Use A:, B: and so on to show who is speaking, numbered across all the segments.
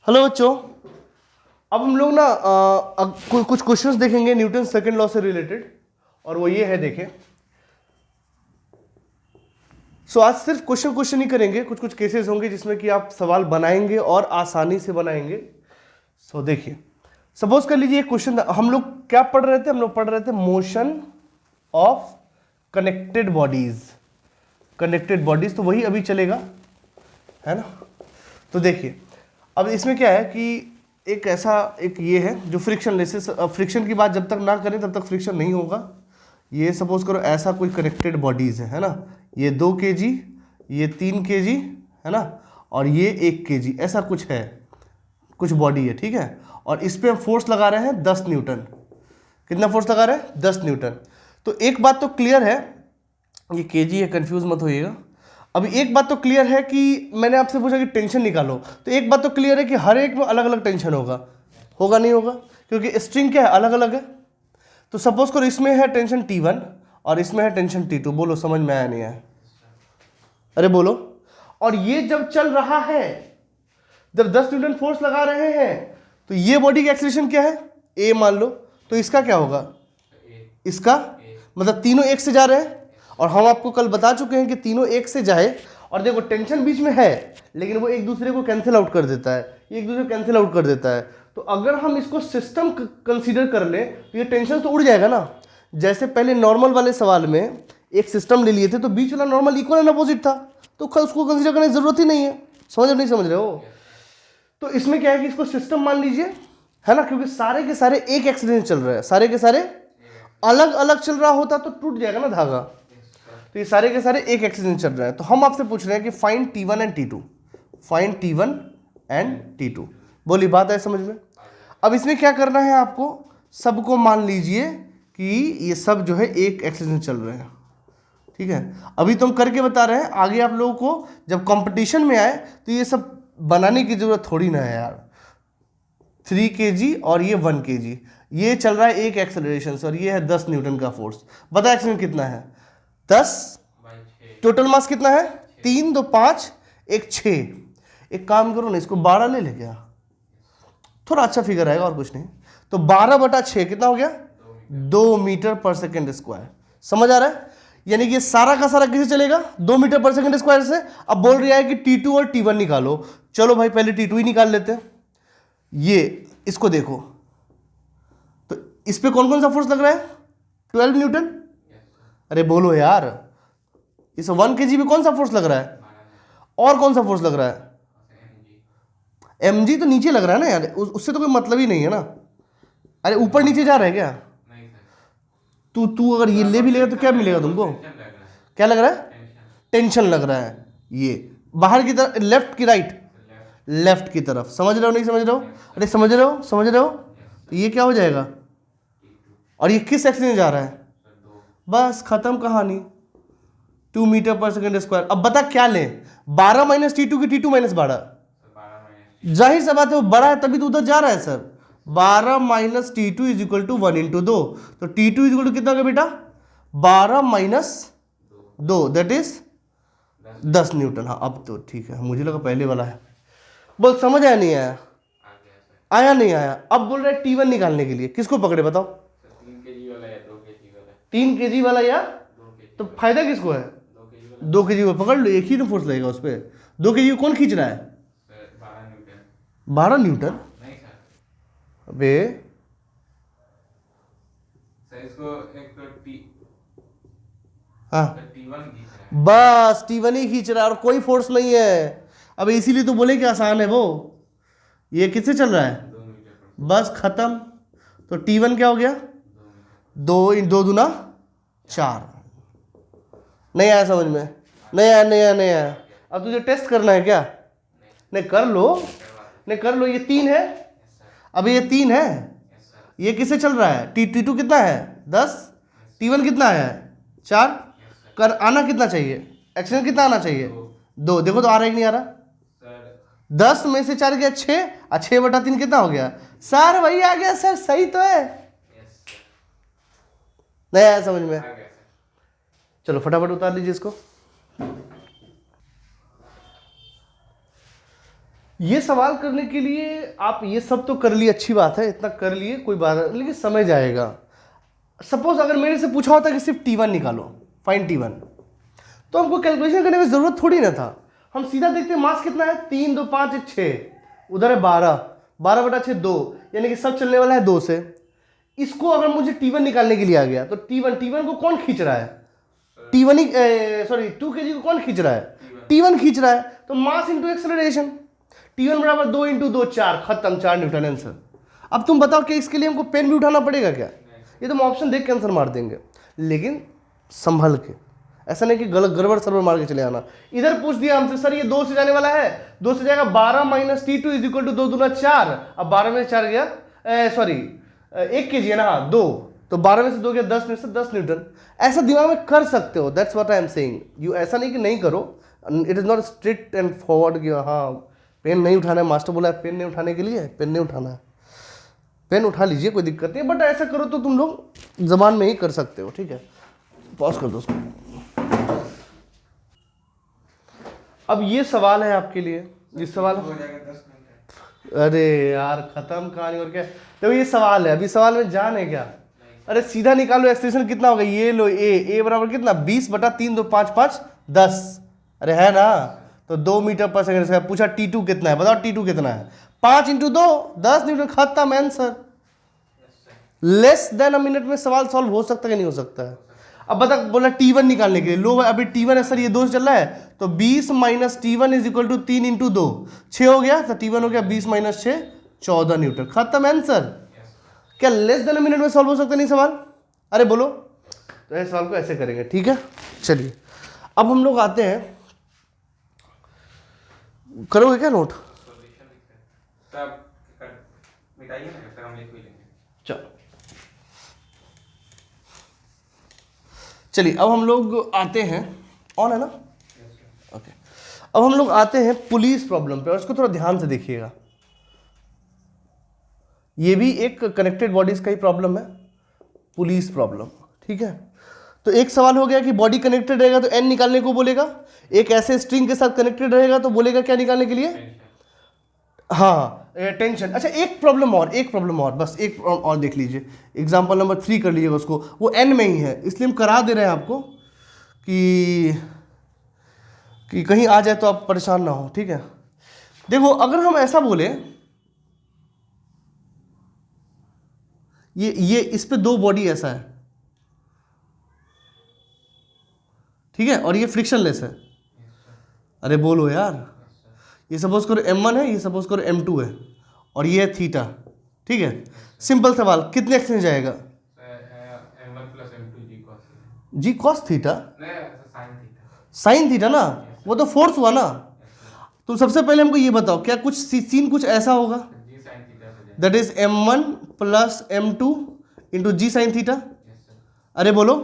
A: Hello बच्चों, अब हम लोग ना कुछ क्वेश्चंस देखेंगे न्यूटन सेकंड लॉ से रिलेटेड, और वो ये है, देखें। आज सिर्फ क्वेश्चन ही करेंगे, कुछ कुछ केसेस होंगे जिसमें कि आप सवाल बनाएंगे और आसानी से बनाएंगे। देखिए, सपोज कर लीजिए एक क्वेश्चन, हम लोग क्या पढ़ रहे थे? हम लोग पढ़ रहे थे मोशन ऑफ कनेक्टेड बॉडीज, तो वही अभी चलेगा, है ना। तो देखिए, अब इसमें क्या है कि एक ये है जो फ्रिक्शन लेसेस, फ्रिक्शन की बात जब तक ना करें तब तक फ्रिक्शन नहीं होगा। ये सपोज करो ऐसा कोई कनेक्टेड बॉडीज है ना, ये 2 kg, ये 3 kg, है ना, और ये 1 kg, ऐसा कुछ है, कुछ बॉडी है, ठीक है। और इस पे हम फोर्स लगा रहे हैं 10 न्यूटन। कितना फोर्स लगा रहे हैं? 10 न्यूटन। तो एक बात तो क्लियर है, ये kg है, कंफ्यूज मत होइएगा। अभी एक बात तो क्लियर है कि मैंने आपसे पूछा कि टेंशन निकालो, तो एक बात तो क्लियर है कि हर एक में अलग अलग टेंशन होगा नहीं होगा, क्योंकि स्ट्रिंग क्या है, अलग अलग है। तो सपोज करो इसमें है टेंशन T1 और इसमें है टेंशन T2। बोलो समझ में आया नहीं आया? अरे बोलो। और ये जब चल रहा है, जब 10 न्यूटन फोर्स लगा रहे हैं, तो ये बॉडी का एक्सीलरेशन क्या है? A मान लो, तो इसका क्या होगा? इसका मतलब तीनों एक से जा रहे हैं, और हम आपको कल बता चुके हैं कि तीनों एक से जाए, और देखो टेंशन बीच में है लेकिन वो एक दूसरे को कैंसिल आउट कर देता है, एक दूसरे को कैंसिल आउट कर देता है। तो अगर हम इसको सिस्टम कंसीडर कर ले तो ये टेंशन तो उड़ जाएगा ना। जैसे पहले नॉर्मल वाले सवाल में एक सिस्टम ले लिए थे, तो बीच वाला नॉर्मल इक्वल एंड अपोजिट था, तो उसको कंसीडर करने की जरूरत ही नहीं है। नहीं समझ रहे हो? तो इसमें क्या है कि इसको सिस्टम मान लीजिए, है ना, क्योंकि सारे के सारे एक एक्सीडेंट चल रहा है, सारे के सारे अलग अलग चल रहा होता तो टूट जाएगा ना धागा। तो ये सारे के सारे एक एक्सीस में चल रहे हैं। तो हम आपसे पूछ रहे हैं कि find T1 and T2, find T1 and T2। बोली बात है समझ में? अब इसमें क्या करना है आपको, सबको मान लीजिए कि ये सब जो है एक एक्सीस में चल रहे हैं, ठीक है। अभी तो हम करके बता रहे हैं, आगे आप लोगों को जब कंपटीशन में आए तो ये सब बनाने की जरूरत थोड़ी ना है यार। 3 kg और ये 1 kg, ये चल रहा है एक एक्सेलरेशन से, और ये है 10 न्यूटन का फोर्स। बता एक्सीलरेशन कितना है? 10। टोटल मास कितना है? 3 2 5 1 6। एक काम करो ना, इसको 12 ले ले क्या, थोड़ा अच्छा फिगर आएगा और कुछ नहीं। तो 12/6 कितना हो गया? 2 मीटर पर सेकेंड स्क्वायर। समझ आ रहा है? यानी कि सारा का सारा किसे चलेगा? 2 मीटर पर सेकेंड स्क्वायर से। अब बोल रहा है कि T2 और T1 निकालो। चलो भाई पहले T2 ही निकाल लेते हैं। ये इसको देखो, तो इस पे कौन कौन सा फोर्स लग रहा है? 12 न्यूटन। अरे बोलो यार, इस 1 kg पे कौन सा फोर्स लग रहा है? और कौन सा फोर्स लग रहा है? mg तो नीचे लग रहा है ना यार, उससे तो कोई मतलब ही नहीं है ना। अरे ऊपर नीचे जा रहा है क्या? तू अगर ये ले भी लेगा तो क्या मिलेगा तुमको? क्या लग रहा है? टेंशन लग रहा है। ये बाहर की तरफ, लेफ्ट की राइट? लेफ्ट की तरफ। समझ रहे हो नहीं समझ रहे हो? अरे समझ रहे हो, समझ रहे हो? तो ये क्या हो जाएगा? और ये किस एक्सिस में जा रहा है? बस खत्म कहानी, 2 मीटर पर सेकेंड स्क्वायर। अब बता क्या लें, 12 माइनस T2 की T2 माइनस 12? जाहिर सा बात है वो बड़ा है तभी तो उधर जा रहा है sir. 12 minus T2 is equal to 1 into 2। तो T2 इज इक्वल टू कितना हो गया बेटा? 12 माइनस 2, दैट इज 10 न्यूटन। हाँ अब तो ठीक है, मुझे लगा पहले वाला है। बोल समझ आया नहीं आया? आया नहीं आया? अब बोल रहे T1 निकालने के लिए किसको पकड़े बताओ? 3 kg वाला या तो फायदा किसको है? 2 kg को पकड़ लो, एक ही तो फोर्स लगेगा उस पर। 2 kg को कौन खींच रहा है? 12 न्यूटन। अबे हाँ बस T1 ही खींच रहा है और कोई फोर्स नहीं है। अब इसीलिए तो बोले कि आसान है वो। ये किससे चल रहा है? बस खत्म। तो T1 क्या हो गया? 2 × 2 दूना 4। नहीं आया समझ में? नहीं आया। अब तुझे टेस्ट करना है क्या? नहीं कर लो, नहीं कर लो। ये 3 है, अभी ये 3 है। ये किससे चल रहा है? T2 कितना है? 10। T1 कितना है? 4। कर आना कितना चाहिए? एक्शन कितना आना चाहिए? 2। देखो तो आ रहा है कि नहीं आ रहा? 10 में से 4 गया 6, और 6/3 कितना हो गया? सर वही आ गया सर, सही तो है। नहीं आया समझ में? चलो फटाफट उतार लीजिए इसको। ये सवाल करने के लिए आप ये सब तो कर लिए, अच्छी बात है, इतना कर लिए कोई बात नहीं, लेकिन समय जाएगा। सपोज अगर मेरे से पूछा होता कि सिर्फ T1 निकालो, फाइन T1, तो हमको कैलकुलेशन करने की जरूरत थोड़ी ना था। हम सीधा देखते हैं मास कितना है, 3 2 5 1 6, उधर है 12, 12/6 2, यानी कि सब चलने वाला है 2 से। इसको अगर मुझे T1 निकालने के लिए आ गया तो T1 को कौन खींच रहा है, T1 ही, सॉरी 2 kg को कौन खींच रहा है, T1 खींच रहा है। तो मास इंटू एक्सेलरेशन, T1 बराबर 2 × 2 4, खत्म, 4 न्यूटन आंसर। अब तुम बताओ कि इसके लिए हमको पेन भी उठाना पड़ेगा क्या? ये तो हम ऑप्शन देख के आंसर मार देंगे, लेकिन संभल के, ऐसा नहीं कि गलत गड़बड़ सरबर मार के चले आना। इधर पूछ दिया हमसे सर ये 2 से जाने वाला है, 2 से जाएगा 12 - T2 = 2 दूना 4, अब 12 में से 4 गया, सॉरी 1 kg है ना, 2, तो 12 में से 2 गया 10 में से 10 न्यूटन। ऐसा दिमाग में कर सकते हो, that's what I am saying you. ऐसा नहीं कि नहीं करो, it is not strict and forward कि हाँ पेन नहीं उठाना है, मास्टर बोला है पेन नहीं उठाने के लिए, पेन नहीं उठाना है, पेन उठा लीजिए कोई दिक्कत नहीं, बट ऐसा करो तो तुम लोग जबान में ही कर सकते हो, ठीक है। पॉज कर दो उसको। अब ये सवाल है आपके लिए, ये सवाल, अरे यार खत्म कहानी और क्या। देखो ये सवाल है, अभी सवाल में जान है क्या, अरे सीधा निकालो एक्सटेंशन कितना होगा, ये लो ए बराबर कितना 20/3 2 5 5 10, अरे है ना, तो 2 मीटर पर सेकंड। पूछा T2 कितना है, बताओ T2 कितना है, 5 × 2 10 न्यूटन, खत्म answer. Less than a minute में सवाल सॉल्व हो सकता है कि नहीं हो सकता है। अब बता, बोला T1 निकालने के लिए, लो अभी T1 है सर, ये 2 चल रहा है, तो 20 - T1 = 3 × 2, 6 हो गया, तो T1 हो गया 20 - 6 14 न्यूटन, खत्म आंसर। क्या लेस देन अ मिनट में सॉल्व हो सकता नहीं सवाल? अरे बोलो, तो इस सवाल को ऐसे करेंगे, ठीक है। चलिए अब हम लोग आते हैं, करोगे क्या नोट? चलो चलिए अब हम लोग आते हैं, ऑन है ना, ओके। अब हम लोग आते हैं पुलिस प्रॉब्लम पे, और इसको थोड़ा ध्यान से देखिएगा। ये भी एक कनेक्टेड बॉडीज का ही प्रॉब्लम है, पुलिस प्रॉब्लम, ठीक है। तो एक सवाल हो गया कि बॉडी कनेक्टेड रहेगा तो एन निकालने को बोलेगा, एक ऐसे स्ट्रिंग के साथ कनेक्टेड रहेगा तो बोलेगा क्या निकालने के लिए, हाँ टेंशन। अच्छा एक प्रॉब्लम और, बस एक और देख लीजिए, एग्जाम्पल नंबर 3 कर लीजिएगा उसको, वो एन में ही है, इसलिए हम करा दे रहे हैं आपको कि कहीं आ जाए तो आप परेशान ना हो, ठीक है। देखो अगर हम ऐसा बोले, ये इस पे 2 बॉडी ऐसा है, ठीक है, और ये फ्रिक्शनलेस है, अरे बोलो यार, ये सपोज करो M1 है, ये सपोज करो M2 है, और ये है थीटा, ठीक है। सिंपल सवाल, कितने एक्सचेंज जाएगा, जी कॉस थीटा, साइन थीटा ना, वो तो फोर्स हुआ ना। तो सबसे पहले हमको ये बताओ, क्या कुछ सीन कुछ ऐसा होगा, that is M1 + M2 × G sine theta, अरे बोलो।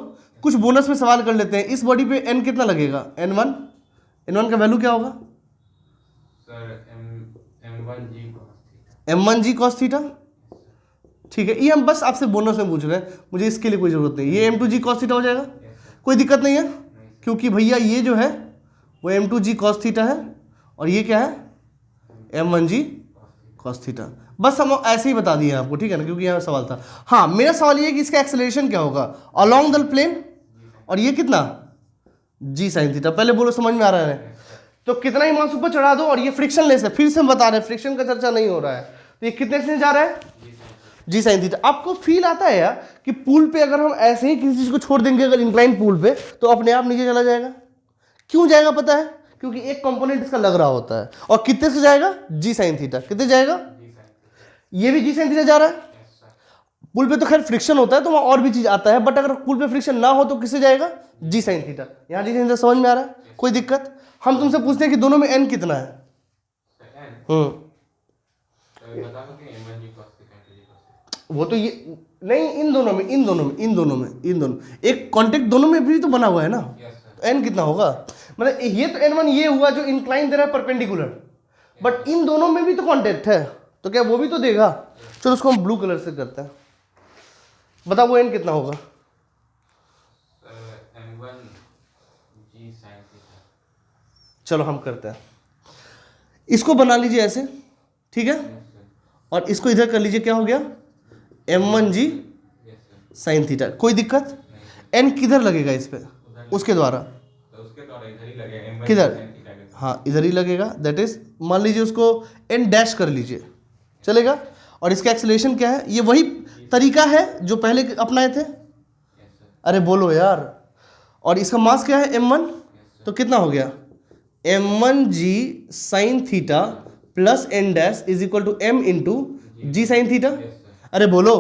A: कुछ बोनस में सवाल कर लेते हैं, इस बॉडी पे n कितना लगेगा, n1 का वैल्यू क्या होगा, M1 g cos थीटा, ठीक है। ये हम बस आपसे बोनस में पूछ रहे हैं, मुझे इसके लिए कोई जरूरत नहीं, ये M2 g cos थीटा हो जाएगा, कोई दिक्कत नहीं है, क्योंकि भैया ये जो है वो M2 g cos थीटा है, और ये क्या है M1 g cos थीटा। बस हम ऐसे ही बता दिए आपको, ठीक है ना, क्योंकि यहाँ सवाल था। हाँ मेरा सवाल ये है कि इसका एक्सेलरेशन क्या होगा अलोंग द प्लेन, और ये कितना जी साइन थीटा। पहले बोलो समझ में आ रहा है, तो कितना ही मास ऊपर चढ़ा दो, और ये फ्रिक्शनलेस है, फिर से हम बता रहे हैं फ्रिक्शन का चर्चा नहीं हो रहा है, तो ये कितने से जा रहा है जी साइन थीटा। आपको फील आता है यार कि पूल पे अगर हम ऐसे ही किसी चीज को छोड़ देंगे अगर इंक्लाइन पूल पे, तो अपने आप नीचे चला जाएगा। क्यों जाएगा पता है, क्योंकि एक कंपोनेंट इसका लग रहा होता है, और कितने से जाएगा जी साइन थीटा, कितने जाएगा, ये भी जी साइन थीटा जा रहा है। पुल पे तो खैर फ्रिक्शन होता है तो वहां और भी चीज आता है, बट अगर पुल पे फ्रिक्शन ना हो तो किससे जाएगा, जी साइन थीटा। यहां जी साइन थीटा समझ में आ रहा है, कोई दिक्कत। हम तुमसे पूछते हैं कि दोनों में एन कितना है, वो तो ये नहीं, इन दोनों एक कांटेक्ट दोनों में भी तो बना हुआ है ना, तो एन कितना होगा, मतलब ये तो n1 ये हुआ जो इंक्लाइन दे रहा है परपेंडिकुलर, बट इन दोनों में भी तो कांटेक्ट है, तो क्या वो भी तो देगा। चलो उसको हम ब्लू कलर से करते हैं, बताओ वो एन कितना होगा, चलो हम करते हैं। इसको बना लीजिए ऐसे, ठीक है, और इसको इधर कर लीजिए, क्या हो गया m1g साइन थीटा। कोई दिक्कत? n किधर लगेगा इस पे? उसके द्वारा, किधर? हाँ इधर ही लगेगा, दैट इज मान लीजिए उसको n डैश कर लीजिए, चलेगा। और इसका एक्सेलरेशन क्या है? ये वही तरीका है जो पहले अपनाए थे। अरे बोलो यार। और इसका मास क्या है? m1, तो कितना हो गया m1g sine theta plus n dash is equal to m into G sine theta. अरे बोलो,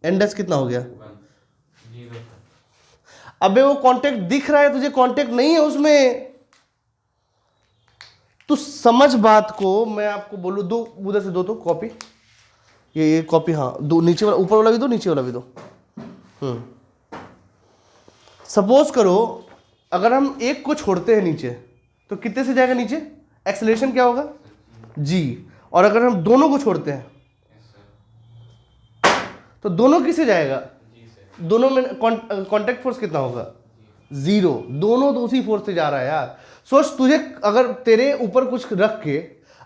A: n डैश कितना हो गया? अबे वो कांटेक्ट दिख रहा है तुझे, कांटेक्ट नहीं है उसमें। तू समझ बात को, मैं आपको बोलूं, दो उधर से दो तो कॉपी, ये कॉपी, हाँ दो, नीचे वाला, ऊपर वाला भी दो, नीचे वाला भी दो। सपोज करो अगर हम एक को छोड़ते हैं नीचे तो कितने से जाएगा नीचे? एक्सेलरेशन क्या होगा? g। और अगर हम दोनों को छोड़ते हैं तो दोनों किससे जाएगा? दोनों में कांटेक्ट फोर्स कितना होगा? 0। दोनों तो उसी फोर्स से जा रहा है यार। सोच, तुझे अगर तेरे ऊपर कुछ रख के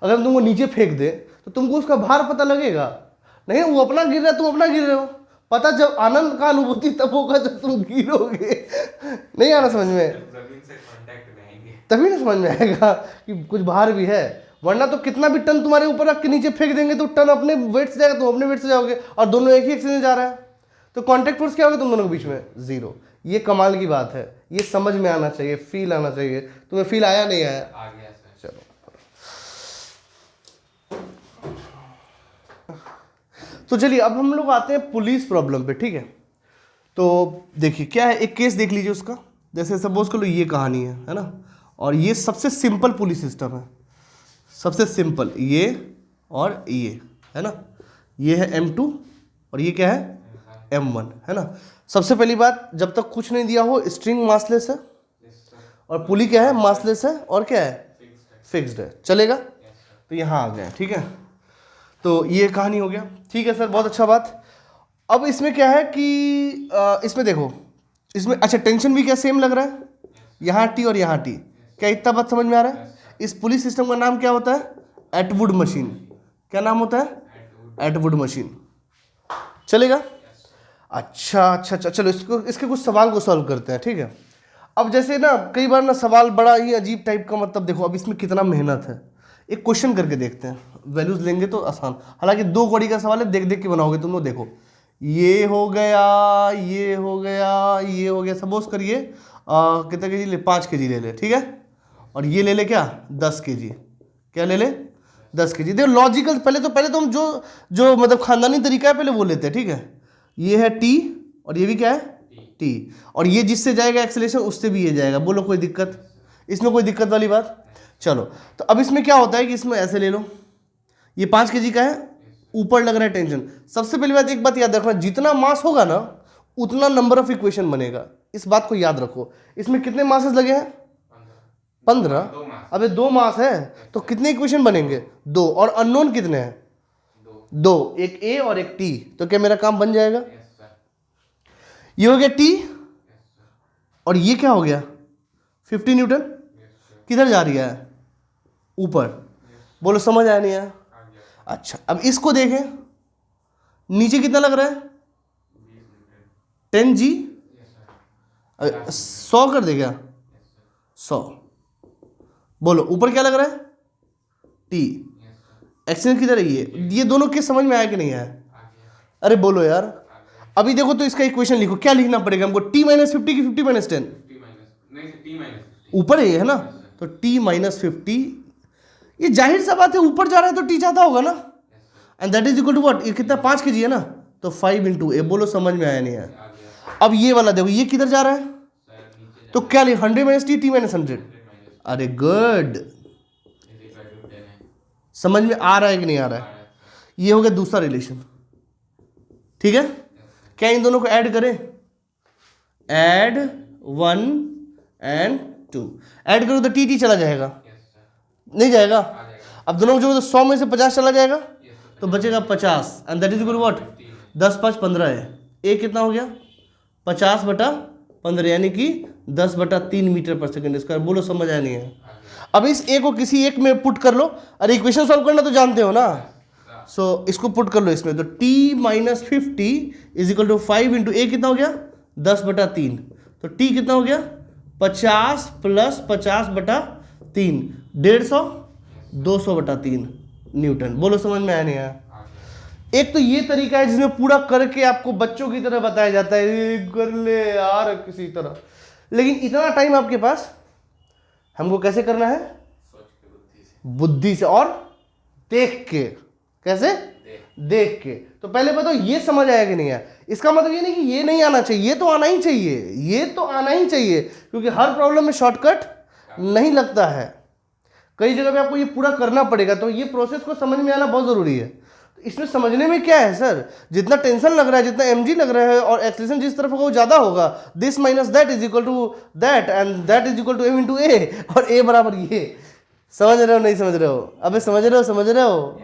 A: अगर हम तुमको नीचे फेंक दे तो तुमको उसका भार पता लगेगा? नहीं, वो अपना गिर रहा है, तुम अपना गिर रहे हो। पता जब आनंद का अनुभूति तब होगा जब तुम गिरोगे। नहीं आ रहा समझ में? तभी ना समझ में आएगा कि कुछ भार भी है। वरना तो कितना भी टन तुम्हारे ऊपर रख के नीचे फेंक देंगे तो टन अपने वेट से जाएगा, तुम अपने वेट से जाओगे, और दोनों एक ही एक्सिस में जा रहा है, तो कांटेक्ट फोर्स क्या होगा तुम दोनों के बीच में? 0। ये कमाल की बात है, ये समझ में आना चाहिए, फील आना चाहिए। तुम्हें फील आया नहीं आया? आ गया सर। चलो, तो चलिए अब हम लोग आते हैं पुलिस प्रॉब्लम पे, ठीक है। तो देखिए क्या है, एक केस देख लीजिए उसका। जैसे सपोज कर लो ये कहानी है ना, और ये सबसे सिंपल पुलिस सिस्टम है, सबसे सिंपल, ये और ये है ना, ये है m2 और ये क्या है m1, है ना। सबसे पहली बात, जब तक कुछ नहीं दिया हो स्ट्रिंग मासलेस है और पुली क्या है? मासलेस है और क्या है? फिक्स्ड है, चलेगा। तो यहाँ आ गए, ठीक है। तो ये कहानी हो गया, ठीक है सर, बहुत अच्छा बात। अब इसमें क्या है कि इसमें देखो, इसमें अच्छा टेंशन भी क्या सेम लग रहा है, यहाँ टी और यहाँ टी, क्या इतना बात समझ में आ रहा है? इस पुलिस सिस्टम का नाम क्या होता है? Atwood machine. क्या नाम होता है? एटवुड मशीन, चलेगा। अच्छा, चलो इसके कुछ सवाल को सॉल्व करते हैं, ठीक है। अब जैसे ना कई बार ना सवाल बड़ा ही अजीब टाइप का, मतलब देखो अब इसमें कितना मेहनत है। एक क्वेश्चन करके देखते हैं, वैल्यूज लेंगे तो आसान। हालांकि 2 कौड़ी का सवाल है, देख देख के बनाओगे तुम लोग। देखो ये हो गया, ये हो गया, ये हो गया। सपोज करिए कितना के जी ले? 5 kg ले ले, ठीक है। और ये ले ले क्या? 10 kg। क्या ले ले? 10 kg। देखो लॉजिकल, पहले तो हम जो मतलब खानदानी तरीका है पहले वो लेते हैं, ठीक है। ये है टी और ये भी क्या है? टी। और ये जिससे जाएगा एक्सेलरेशन उससे भी ये जाएगा। बोलो कोई दिक्कत? इसमें कोई दिक्कत वाली बात? चलो, तो अब इसमें क्या होता है कि इसमें ऐसे ले लो, ये 5 kg का है, ऊपर लग रहा है टेंशन। सबसे पहली बात, एक बात याद रखना, जितना मास होगा ना उतना नंबर ऑफ इक्वेशन बनेगा, इस बात को याद रखो। इसमें कितने मासेस लगे हैं? 15। अबे 2 मास है तो कितने इक्वेशन बनेंगे? 2। और अननोन कितने हैं? 2, एक ए और एक टी। तो क्या मेरा काम बन जाएगा? ये हो गया टी और ये क्या हो गया? 50 न्यूटन। किधर जा रही है? ऊपर। बोलो समझ आया नहीं आया? अच्छा, अब इसको देखें, नीचे कितना लग रहा है? 10g। 100 कर दे क्या? 100। बोलो ऊपर क्या लग रहा है? t। एक्शन किधर है? ये दोनों के समझ में आया कि नहीं आया? अरे बोलो यार। अभी देखो तो इसका इक्वेशन लिखो, क्या लिखना पड़ेगा हमको? t - 50 की 50 - 10? ऊपर है ना, तो t - 50। ये जाहिर सा बात है, ऊपर जा रहा है तो t ज्यादा होगा ना, and that is equal to what? ये कितना? 5 kg है ना, तो 5 × a। बोलो समझ में आया नहीं आया? अब ये वाला देखो, ये किधर जा रहा है? तो क्या लिख? 100 - t, t - 100। अरे गुड, समझ में आ रहा है कि नहीं आ रहा है? ये हो गया दूसरा रिलेशन, ठीक है। क्या इन दोनों को ऐड करें? Add 1 and 2। ऐड करो तो टी चला जाएगा? नहीं जाएगा। अब दोनों को जो 100 में से 50 चला जाएगा तो बचेगा 50, and that is equal to what? 10 × 5 = 15 है। ए कितना हो गया? 50/15, यानी कि 10/3 मीटर पर सेकेंड स्क्वायर। बोलो समझ आया नहीं है? अब इस ए को किसी एक में पुट कर लो, अरे इक्वेशन सॉल्व करना तो जानते हो ना, सो इसको पुट कर लो इसमें, तो t minus 50 is equal to 5 into a कितना हो गया 10/3, तो t कितना हो गया 50 प्लस 50/3, 150 200/3 न्यूटन। बोलो समझ में आया नहीं आया? एक तो ये तरीका है जिसमें पूरा करके आपको बच्चों की तरह बताया जाता है, ये कर ले यार किसी तरह, लेकिन इतना टाइम आपके पास, हमको कैसे करना है? बुद्धि से और देख के। कैसे? देख के। तो पहले बताओ ये समझ आया कि नहीं आया? इसका मतलब ये नहीं कि ये नहीं आना चाहिए, ये तो आना ही चाहिए, ये तो आना ही चाहिए, क्योंकि हर प्रॉब्लम में शॉर्टकट नहीं लगता है, कई जगह पे आपको ये पूरा करना पड़ेगा, तो ये प्रोसेस को समझ में आना बहुत जरूरी है। तो इसमें समझने में क्या है सर, जितना टेंशन लग रहा है, जितना mg लग रहा है, और एक्सेलेरेशन जिस तरफ होगा वो ज्यादा होगा, this minus that is equal to that and that is equal to m into a, और a बराबर ये। समझ रहे हो नहीं समझ रहे हो? अबे समझ रहे हो, समझ रहे हो?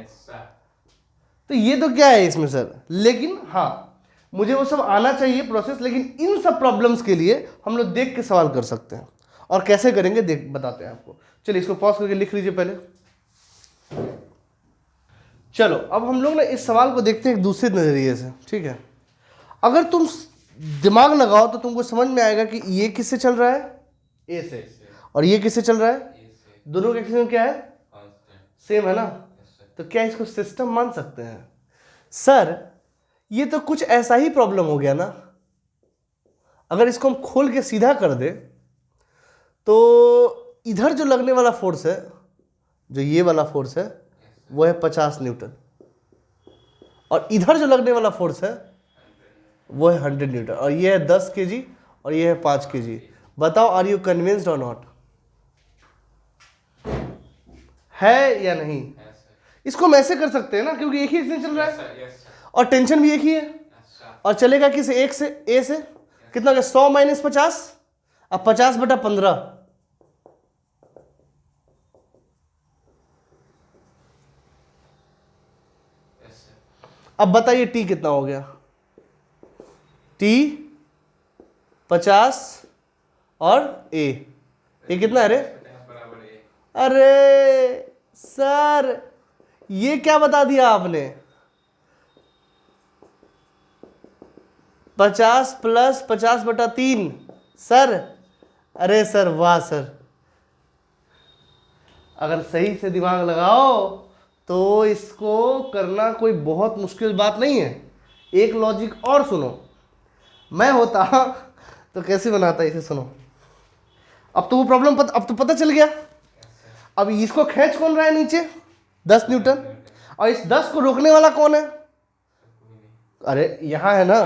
A: तो ये तो क्या है इसमें सर, लेकिन हाँ मुझे वो सब आना चाहिए प्रोसेस, लेकिन इन सब प्रॉब्लम्स के लिए हम लोग देख के सवाल कर सकते हैं, और कैसे करेंगे देख बताते हैं आपको। चलिए इसको पॉज करके लिख लीजिए पहले। चलो अब हम लोग ना इस सवाल को देखते हैं एक दूसरे नजरिए से, ठीक है? अगर तुम दिमाग लगाओ तो तुमको समझ में आएगा कि ये किससे चल रहा है? ए से। और ये किससे चल रहा है? दोनों का एक्सीलेरेशन क्या है? सेम है ना? तो क्या इसको सिस्टम मान सकते हैं? सर ये तो कुछ ऐसा ही प्रॉब्लम हो गया ना, अगर इसको हम खोल के सीधा कर दे तो इधर जो लगने वाला फोर्स है, जो ये वाला फोर्स है, वो है 50 न्यूटन, और इधर जो लगने वाला फोर्स है वो है 100 न्यूटन, और ये है 10 kg और ये है 5 kg। बताओ आर यू कन्विंस्ड और नॉट? है या नहीं? इसको हम ऐसे कर सकते हैं ना, क्योंकि एक ही एक्सीलेरेशन चल रहा है और टेंशन भी एक ही है, और चलेगा किस? एक से, ए से कितना हो गया 100 माइनस 50, अब 50/15, अब बताइए टी कितना हो गया? टी 50 और ए, ये कितना है? अरे सर ये क्या बता दिया आपने? 50 प्लस 50/3 सर। अरे सर वाह सर, अगर सही से दिमाग लगाओ तो इसको करना कोई बहुत मुश्किल बात नहीं है। एक लॉजिक और सुनो, मैं होता तो कैसे बनाता इसे, सुनो। अब तो वो प्रॉब्लम अब तो पता चल गया। अब इसको खींच कौन रहा है नीचे? 10 न्यूटन, और इस 10 को रोकने वाला कौन है? अरे यहां है ना।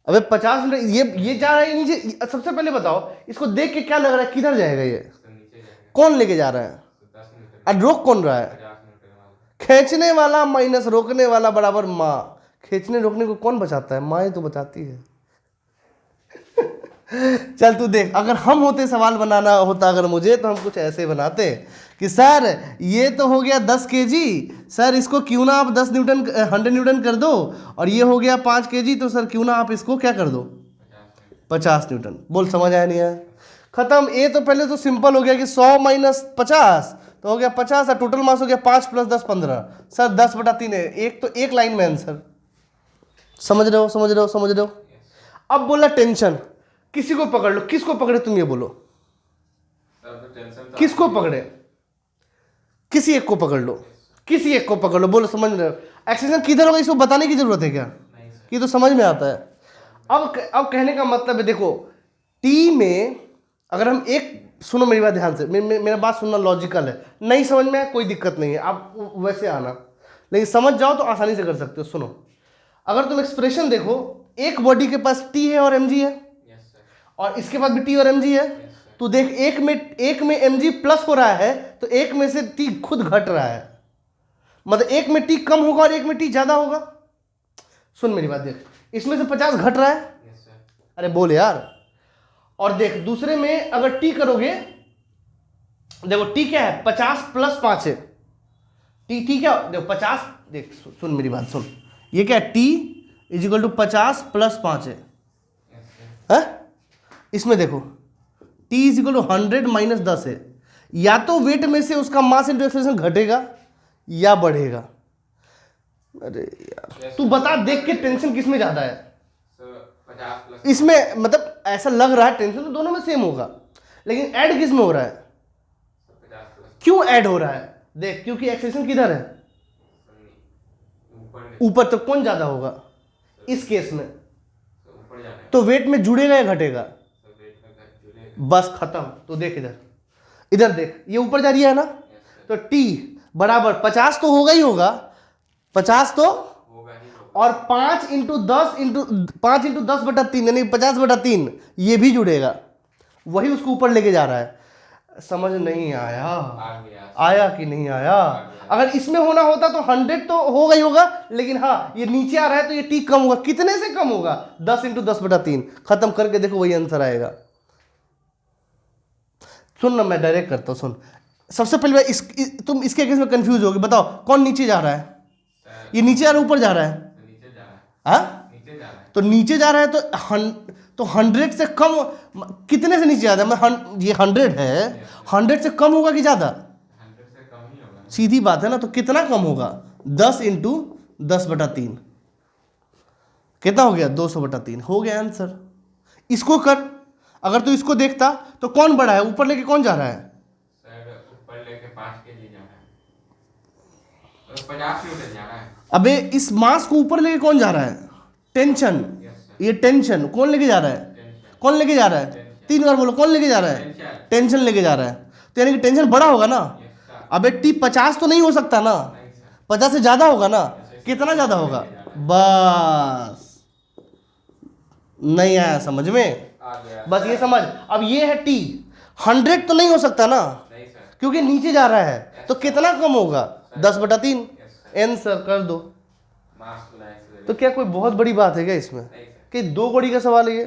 A: अबे 50 न्यूटन ये जा रहा है नीचे। सबसे पहले बताओ इसको देख के क्या लग रहा है, किधर जाएगा ये? कौन लेके जा रहा है? और रोक कौन रहा है? खींचने वाला माइनस रोकने वाला बराबर माँ। खींचने रोकने को कौन बचाता है? माँ ही तो बचाती है। चल तू देख, अगर हम होते, सवाल बनाना होता अगर मुझे, तो हम कुछ ऐसे बनाते कि सर ये तो हो गया 10 kg, सर इसको क्यों ना आप 10 न्यूटन 100 न्यूटन कर दो, और ये हो गया 5 kg, तो सर क्यों ना आप इसको क्या कर दो 50 न्यूटन। बोल समझ आया नहीं आया? खत्म। ए तो पहले तो सिंपल हो गया कि 100 माइनस 50 तो हो गया 50, और टोटल मास हो गया 5 प्लस 10 15, सर 10/3 है। एक तो एक लाइन में आंसर। समझ रहे हो, समझ रहे हो, समझ रहे हो? अब बोला टेंशन, किसी को पकड़ लो। किसको पकड़े तुम ये बोलो? किसको पकड़े? किसी एक को पकड़ लो, किसी एक को पकड़ लो। बोलो समझ रहे हो? एक्सेलेरेशन किधर होगा इसको बताने की जरूरत है क्या? कि तो समझ में आता है। अब कहने का मतलब है, देखो टी में अगर हम एक, सुनो मेरी बात ध्यान से, मेरा बात सुनना लॉजिकल है। नहीं समझ में आया कोई दिक्कत नहीं है, आप वैसे आना, लेकिन समझ जाओ तो आसानी से कर सकते हो। सुनो, अगर तुम एक्सप्रेशन देखो, एक बॉडी के पास टी है और mg है, और इसके पास भी टी और mg है, तो देख एक में mg प्लस हो रहा है, तो एक में से टी खुद घट रहा है, मतलब एक में टी कम होगा और एक में टी ज्यादा होगा। सुन मेरी बात, देख इसमें से 50 घट रहा है, अरे बोल यार। और देख दूसरे में अगर टी करोगे, देखो टी क्या है 50 प्लस 5 है, टी क्या, देखो 50, देख सुन मेरी बात सुन, ये क्या है T is equal to 50 plus 5 है? इसमें देखो T is equal to 100 minus 10 है, या तो वेट में से उसका मास इंटू एक्सेलरेशन घटेगा या बढ़ेगा। अरे यार तू बता, देख के टेंशन किस में ज्यादा है?
B: 50
A: इसमें मतलब ऐसा लग रहा है टेंशन तो दोनों में सेम होगा, लेकिन ऐड किस में हो रहा है?
B: 50
A: क्यों ऐड हो रहा है? देख, क्योंकि एक्सेलरेशन किधर है? ऊपर। तो कौन ज्यादा होगा इस केस में?
B: ऊपर जाना है
A: तो वेट में जुड़ेगा या घटेगा?
B: तो वेट में जुड़ेगा।
A: बस खत्म। तो देख इधर, इधर देख, ये ऊपर जा रही है ना, तो टी बराबर 50 तो होगा ही होगा, 50 तो
B: होगा ही होगा।
A: और 5 इंटू 10/3 यानी 50/3 ये भी जुड़ेगा, वही उसको ऊपर लेके जा रहा है। समझ नहीं आया?
B: आ गया।
A: आया कि नहीं आया? अगर इसमें होना होता तो 100 तो होगा ही होगा, लेकिन हाँ ये नीचे आ रहा है तो ये टी कम होगा। कितने से कम होगा? 10 इंटू 10/3। खत्म करके देखो वही आंसर आएगा। सुन ना, मैं डायरेक्ट करता हूँ, सुन। सबसे पहले तुम इसके केस में कंफ्यूज होगे। बताओ कौन नीचे जा रहा है? ये नीचे आ रहा है ऊपर जा रहा है?
B: नीचे जा रहा है।
A: हाँ
B: नीचे जा रहा है।
A: तो नीचे जा रहा है तो 100 से कम कितने से नीचे जाता है? ये 100 है, 100 से कम होगा कि ज़्यादा?
B: 100 से कम ही होगा।
A: सीधी बात है ना। तो कितना कम होगा? 10 इंटू 10/3 कितना हो गया? 200/3 हो गया आंसर। इसको कर, अगर तू इसको देखता तो कौन बड़ा है? ऊपर लेके कौन जा रहा है?
B: सर ऊपर लेके 5 kg जा रहा है, तो 50 न्यूटन जा रहा है।
A: अबे इस मास को ऊपर लेके कौन जा रहा है? टेंशन। ये टेंशन कौन लेके जा रहा है?
B: टेंशन।
A: कौन लेके जा रहा है? 3 बार बोलो, कौन लेके जा रहा है?
B: टेंशन।
A: टेंशन लेके जा रहा है। तो यानी कि टेंशन बड़ा होगा ना।
B: Yes sir.
A: अबे टी 50 तो नहीं हो सकता ना,
B: नहीं सर।
A: 50 से ज्यादा होगा ना। कितना ज्यादा होगा? बस नहीं आया समझ में?
B: आ गया।
A: बस ये समझ। अब ये है टी, 100 तो नहीं हो सकता ना,
B: नहीं सर।
A: क्योंकि नीचे जा रहा है। तो कितना कम होगा? 10/3।
B: Yes sir.
A: आंसर कर दो।
B: मास गुना एक्सेलरेशन।
A: तो क्या कोई बहुत बड़ी बात है क्या इसमें?
B: नहीं सर।
A: कि 2 कौड़ी का सवाल है ये?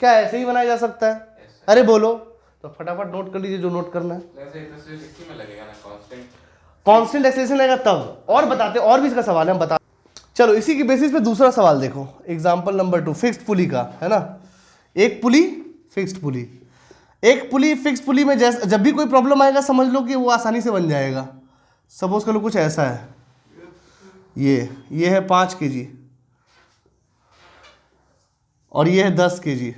A: क्या ऐसे ही बनाया जा सकता है?
B: Yes sir.
A: अरे बोलो। तो फटाफट नोट कर लीजिए जो नोट करना है।
B: वैसे तो सिर्फ इसी में लगेगा ना कांस्टेंट।
A: कांस्टेंट एक्सेलरेशन लगेगा तब। और बताते, और भी इसका सवाल है, हम बता। चलो इसी की बेसिस पे दूसरा सवाल देखो, एग्जांपल नंबर 2, फिक्स्ड पुली का है ना। एक पुली, फिक्स्ड पुली। एक पुली फिक्स्ड पुली में जैसे जब भी कोई प्रॉब्लम आएगा समझ लो कि वो आसानी से बन जाएगा। सपोज कर लो कुछ ऐसा है, ये है 5 kg और ये है 10 kg।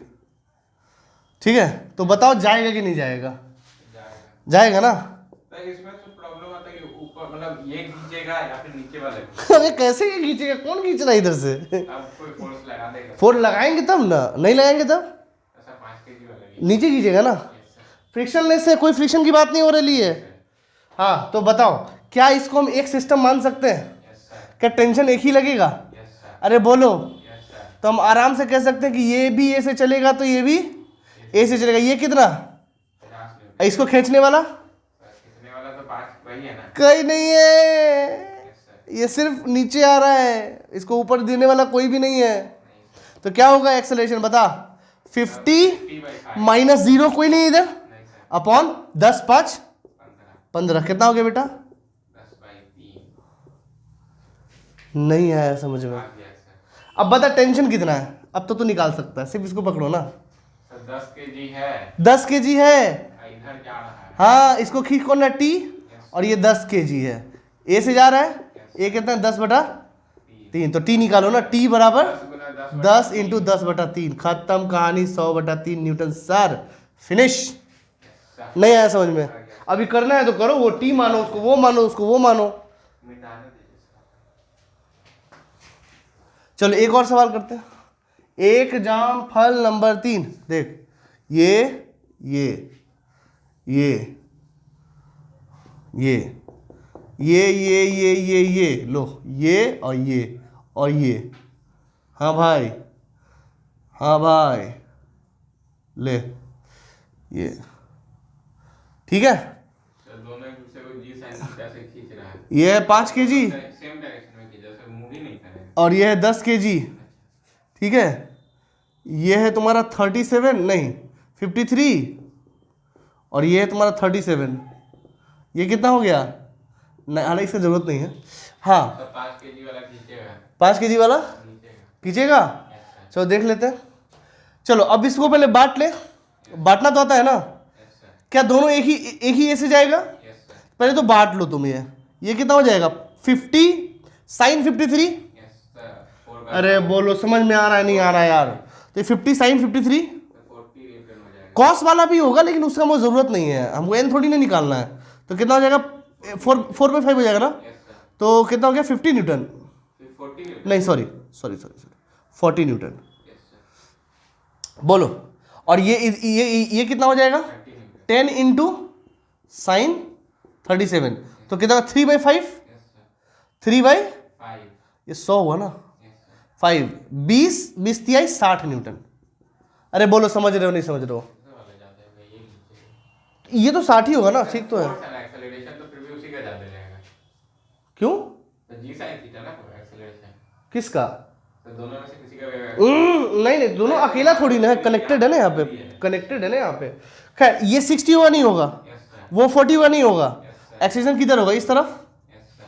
A: ठीक है, तो बताओ जाएगा कि नहीं जाएगा?
B: जाएगा।
A: जाएगा ना।
B: तो इसमें तो प्रॉब्लम आता है कि ऊपर मतलब ये खींचेगा या फिर नीचे वाले।
A: अरे कैसे ये खींचेगा? कौन खींच रहा है इधर से?
B: अब कोई फोर्स लगा देगा।
A: फोर्स लगाएंगे तब ना, नहीं लगाएंगे तब
B: ऐसा 5 kg वाला भी।
A: नीचे खींचेगा ना।
B: Yes sir.
A: फ्रिक्शनलेस से कोई फ्रिक्शन की बात नहीं हो रही है। हाँ तो बताओ, क्या इसको हम एक सिस्टम मान सकते हैं?
B: Yes sir.
A: क्या टेंशन एक ही लगेगा?
B: Yes sir.
A: अरे बोलो।
B: Yes sir.
A: तो हम आराम से कह सकते हैं कि ये भी ए से चलेगा तो ये भी ए से चलेगा। ये कितना?
B: 50 न्यूटन।
A: इसको खींचने वाला
B: कितने वाला तो 5 वही है ना।
A: कोई नहीं है,
B: यस सर।
A: ये सिर्फ नीचे आ रहा है, इसको ऊपर देने वाला कोई भी नहीं है।
B: नहीं सर।
A: तो क्या होगा एक्सेलरेशन बता? 50
B: 50/5।
A: माइनस 0 कोई नहीं इधर,
B: नहीं सर।
A: अपॉन 10 5
B: 15।
A: 15। कितना हो गया बेटा?
B: 10/3
A: नहीं आया समझ में।
B: आ गया सर।
A: अब बता टेंशन कितना है? अब तो तू निकाल सकता है, सिर्फ इसको पकड़ो ना।
B: सर 10 kg है।
A: 10 kg है।
B: इधर जा रहा है।
A: हाँ इसको खींच कौन है? टी। और ये 10 kg है, ए से जा रहा है। ए कितना है? 10/3। तो टी निकालो ना। टी बराबर
B: 10 गुना 10
A: 10 इंटू 10/3। खत्म कहानी। 100/3 न्यूटन सर, फिनिश।
B: सर।
A: नहीं आया समझ में? अभी करना है तो करो, वो टी मानो उसको, वो मानो उसको, वो मानो।
B: मिटाने दीजिए सर।
A: चलो एक और सवाल करते हैं। एक जाम फल नंबर 3। देख ये ये ये ये ये लो, ये और ये। हाँ भाई, हाँ भाई, ले ये। ठीक है,
B: सर दोनों एक दूसरे को जी साइन थीटा से खींच रहा है।
A: ये है 5 kg
B: सेम डायरेक्शन में खींचा, सर मूव ही नहीं करेगा।
A: और ये है 10 kg। ठीक है, ये है तुम्हारा 37 नहीं 53 और ये है तुम्हारा 37। ये कितना हो गया? नहीं हालांकि इसकी जरूरत नहीं है। हाँ
B: सर 5 kg वाला खींचेगा
A: 5 kg वाला
B: नीचेगा।
A: खींचेगा।
B: Yes sir.
A: चलो देख लेते हैं। चलो अब इसको पहले बांट ले। बांटना तो आता है ना।
B: Yes sir.
A: क्या दोनों एक ही ए से जाएगा?
B: यस सर,
A: पहले तो बांट लो तुम ये कितना हो जाएगा? 50 साइन 53।
B: यस सर, 4
A: अरे बोलो समझ में आ रहा है नहीं आ रहा है यार? तो 50 साइन 53
B: 40 न्यूटन हो जाएगा।
A: कॉस वाला भी होगा लेकिन उसका मुझे जरूरत नहीं है, हमको एन थोड़ी ना निकालना है। तो कितना हो जाएगा? 4/5 हो जाएगा ना?
B: यस सर,
A: तो कितना हो गया? 50 न्यूटन,
B: फिर 40 न्यूटन।
A: नहीं सॉरी 40 न्यूटन।
B: यस सर,
A: बोलो। और ये कितना हो जाएगा?
B: 30 न्यूटन।
A: 10 इंटू साइन 37 तो कितना? 3/5।
B: Yes sir,
A: 3/5
B: 5।
A: ये 100 हुआ ना?
B: यस सर,
A: 5 20 तिहाई 60 न्यूटन। अरे बोलो समझ रहे हो नहीं समझ रहे हो?
B: ये वाला ज्यादा है भाई, ये नीचे।
A: ये तो 60 ही होगा ना, ठीक तो है।
B: फोर्स है एक्सेलरेशन, तो फिर भी उसी का ज्यादा जाएगा।
A: क्यों?
B: तो जी साइन थीटा ना एक्सेलरेशन,
A: किसका?
B: तो दोनों में से किसी का भी
A: नहीं दोनों अकेला थोड़ी ना है, कनेक्टेड है ना यहाँ पे, कनेक्टेड है ना यहाँ पे। खैर ये 60 हुआ नहीं होगा,
B: यस सर,
A: वो 40 हुआ नहीं होगा।
B: यस सर,
A: एक्सेलेरेशन किधर होगा? इस तरफ।
B: Yes sir,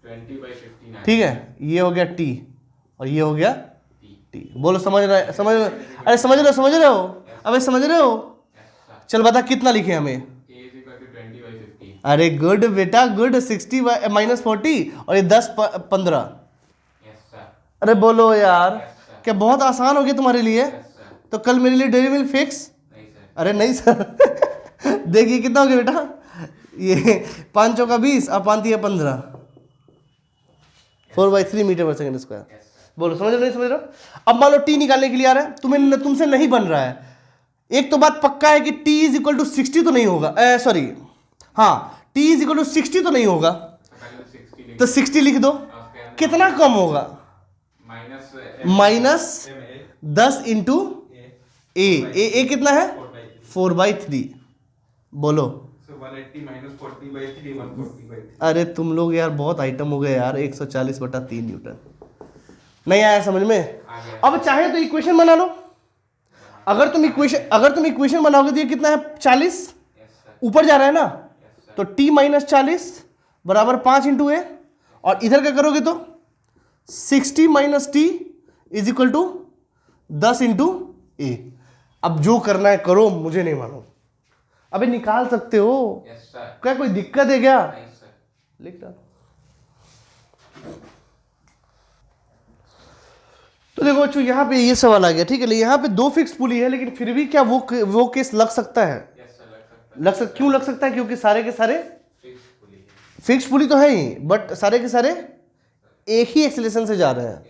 B: 20/59।
A: ठीक है, ये हो गया टी और ये हो गया
B: टी।
A: टी। बोलो समझ रहे? अरे समझ रहे हो? अबे समझ रहे हो?
B: यस सर,
A: चल बता कितना लिखे हमें?
B: A is equal to 20/50।
A: अरे गुड बेटा गुड। 60 - 40 और ये 10 15।
B: यस सर,
A: अरे बोलो यार,
B: यस सर,
A: क्या बहुत आसान हो गया तुम्हारे लिए?
B: यस सर,
A: तो कल मेरे लिए डेरिवेटिव फिक्स?
B: नहीं सर,
A: अरे नहीं सर देखिए कितना हो गया बेटा, ये 5 चौका 20 और 5 तिया 15, 4/3 मीटर/सेकंड स्क्वायर।
B: यस सर,
A: बोलो समझ रहे हो नहीं समझ रहे हो? अब मान लो टी निकालने के लिए आ रहा है, तुमसे नहीं बन रहा है। एक तो बात पक्का है कि t = 60 तो नहीं होगा, सॉरी हाँ t = 60 तो नहीं होगा,
B: तो पहले 60 लिख
A: तो 60 लिख दो।
B: और उसके अंदर
A: कितना कम होगा?
B: माइनस
A: -10 इंटू ए कितना है? 4/3। बोलो।
B: 180 - 40/3 140/3।
A: अरे तुम लोग यार बहुत आइटम हो गए यार। 140/3 न्यूटन। नहीं आया समझ में?
B: आ गया।
A: अब चाहे तो इक्वेशन बना लो। अगर तुम इक्वेशन बनाओगे तो ये कितना है? 40
B: यस सर,
A: ऊपर जा रहा है ना,
B: यस सर,
A: तो t - 40 बराबर 5 इंटू ए, और इधर क्या करोगे तो 60 - t = 10 इंटू ए। अब जो करना है करो, मुझे नहीं मालूम। अबे निकाल सकते हो,
B: यस सर,
A: क्या कोई दिक्कत है क्या?
B: नहीं सर,
A: लिख डालो। तो देखो बच्चों यहाँ पे ये सवाल आ गया, ठीक है। यहाँ पे 2 फिक्स पुली है, लेकिन फिर भी क्या वो केस लग सकता है?
B: यस सर, लग सकता है।
A: क्यों लग सकता है? क्योंकि सारे के सारे
B: फिक्स पुली है।
A: फिक्स पुली तो है ही, बट सारे के सारे एक ही एक्सेलेरेशन से जा रहे हैं।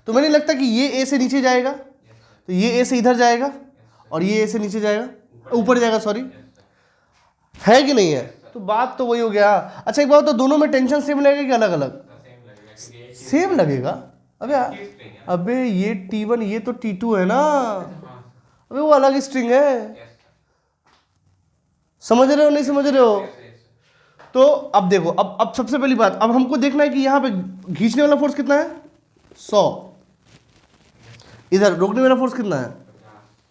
A: तो मुझे नहीं लगता कि ये ए से नीचे जाएगा, तो ये ए से इधर जाएगा, और ये ए से नीचे जाएगा, ऊपर जाएगा, सॉरी, है कि नहीं है? तो बात तो वही हो गया। अच्छा एक बात तो, दोनों में टेंशन सेम लगेगा कि अलग अलग?
B: सेम लगेगा क्योंकि एक
A: सेम लगेगा। अबे
B: ही स्ट्रिंग है।
A: अबे ये T1 ये तो T2 है ना,
B: हाँ,
A: अबे वो अलग स्ट्रिंग है।
B: यस
A: समझ रहे हो नहीं समझ रहे हो?
B: सर, यस सर,
A: तो अब देखो, अब सबसे पहली बात, अब हमको देखना है कि यहाँ पे खींचने वाला फोर्स कितना है? 100। इधर रोकने वाला फोर्स कितना है?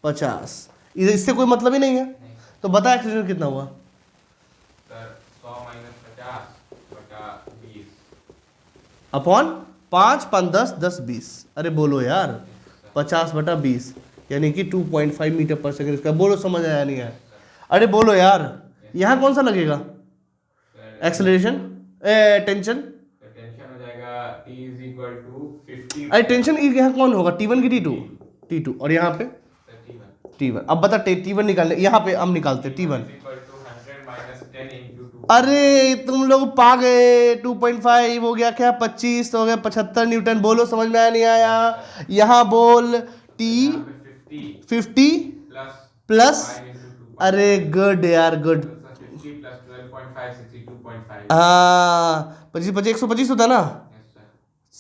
A: 50। इधर इससे कोई मतलब ही नहीं है।
B: नहीं
A: तो बता एक्सेलरेशन कितना हुआ?
B: सर, 100 - 50/20।
A: अपॉन 5 5 10 10 20। अरे बोलो यार, 50/20 यानी कि 2.5 मीटर/सेकंड स्क्वायर। बोलो समझ आया नहीं आया? अरे बोलो यार, यहाँ कौन सा लगेगा एक्सेलरेशन? टेंशन?
B: तो टेंशन हो जाएगा T = 50।
A: अरे टेंशन यहाँ कौन होगा? T1 की T2? T2। और यहाँ पे
B: सर, T1
A: T1। अब बता T1 निकालने, यहाँ पे हम निकालते T1।
B: = 100 - 10 × 2।
A: अरे तुम लोग पा गए। 2.5 हो गया क्या? 25 तो हो गया 75 न्यूटन। बोलो समझ में आया नहीं आया? यहाँ बोल T
B: यहाँ पे
A: 50 प्लस,
B: 5 × 2।
A: अरे गुड यार गुड।
B: तो सर 50 + 12.5 62.5।
A: हाँ 25 25 125 होता ना,
B: यस सर,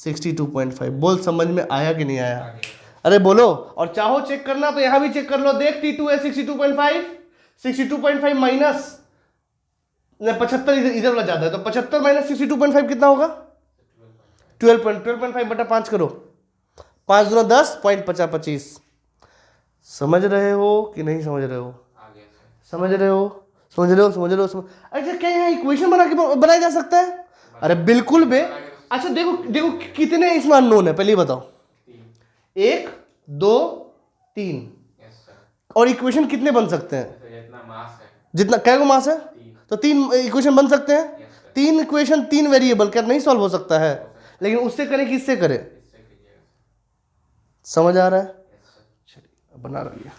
A: 62.5। बोल समझ में आया कि नहीं आया?
B: आ गया सर।
A: अरे बोलो। और चाहो चेक करना तो यहाँ भी चेक कर लो। देख T2 है 62.5, 62.5 माइनस 75, इधर वाला ज्यादा है, तो 75 - 62.5 कितना होगा? 12.5 करो। 5 दूना 10 .25। समझ रहे हो कि नहीं समझ रहे हो?
B: आ गया सर।
A: समझ रहे हो? अच्छा क्या यहाँ इक्वेशन बनाया जा सकता है? अरे बिल्कुल बे। अच्छा देखो देखो कितने इसमें अननोन है, पहले ही बताओ। 1 2 3।
B: यस सर,
A: और इक्वेशन कितने बन सकते हैं?
B: तो जितना मास है
A: जितना कै को मास है तो 3 इक्वेशन बन सकते हैं।
B: यस सर
A: 3 इक्वेशन 3 वेरिएबल क्या नहीं सॉल्व हो सकता है? लेकिन उससे करें कि इससे करें?
B: इससे कीजिएगा
A: समझ आ रहा है?
B: यस सर
A: चलिए अब बना रही है।